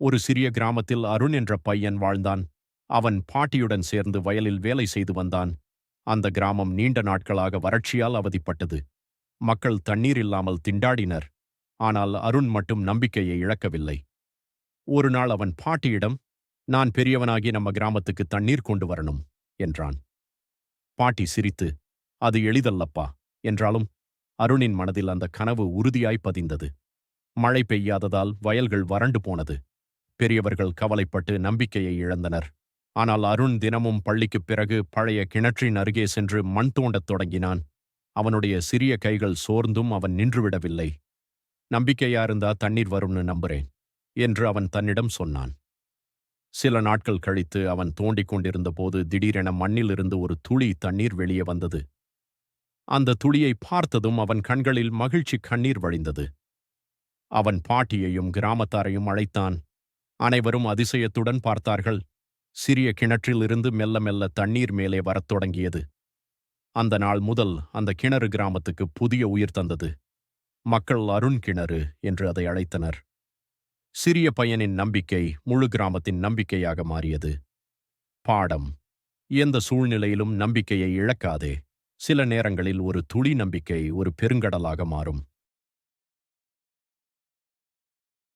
ஒரு சிறிய கிராமத்தில் அருண் என்ற பையன் வாழ்ந்தான். அவன் பாட்டியுடன் சேர்ந்து வயலில் வேலை செய்து வந்தான். அந்த கிராமம் நீண்ட நாட்களாக வறட்சியால் அவதிப்பட்டது. மக்கள் தண்ணீர் இல்லாமல் திண்டாடினர். ஆனால் அருண் மட்டும் நம்பிக்கையை இழக்கவில்லை. ஒரு நாள் அவன் பாட்டியிடம், "நான் பெரியவனாகி நம்ம கிராமத்துக்கு தண்ணீர் கொண்டு வரணும்" என்றான். பாட்டி சிரித்து, "அது எளிதல்லப்பா" என்றாலும் அருணின் மனதில் அந்த கனவு உறுதியாய் பதிந்தது. மழை பெய்யாததால் வயல்கள் வறண்டு போனது. பெரியவர்கள் கவலைப்பட்டு நம்பிக்கையை இழந்தனர். ஆனால் அருண் தினமும் பள்ளிக்குப் பிறகு பழைய கிணற்றின் அருகே சென்று மண் தோண்டத் தொடங்கினான். அவனுடைய சிறிய கைகள் சோர்ந்தும் அவன் நின்றுவிடவில்லை. "நம்பிக்கையா இருந்தா தண்ணீர் வரும்னு நம்புறேன்" என்று அவன் தன்னிடம் சொன்னான். சில நாட்கள் கழித்து அவன் தோண்டிக் கொண்டிருந்த போது திடீரென மண்ணிலிருந்து ஒரு துளி தண்ணீர் வெளியே வந்தது. அந்த துளியை பார்த்ததும் அவன் கண்களில் மகிழ்ச்சி கண்ணீர் வழிந்தது. அவன் பாட்டியையும் கிராமத்தாரையும் அழைத்தான். அனைவரும் அதிசயத்துடன் பார்த்தார்கள். சிறிய கிணற்றிலிருந்து மெல்ல மெல்ல தண்ணீர் மேலே வரத் தொடங்கியது. அந்த நாள் முதல் அந்த கிணறு கிராமத்துக்கு புதிய உயிர் தந்தது. மக்கள் அருண் கிணறு என்று அதை அழைத்தனர். சிறிய பையனின் நம்பிக்கை முழு கிராமத்தின் நம்பிக்கையாக மாறியது. பாடம்: எந்த சூழ்நிலையிலும் நம்பிக்கையை இழக்காதே. சில நேரங்களில் ஒரு துளி நம்பிக்கை ஒரு பெருங்கடலாக மாறும்.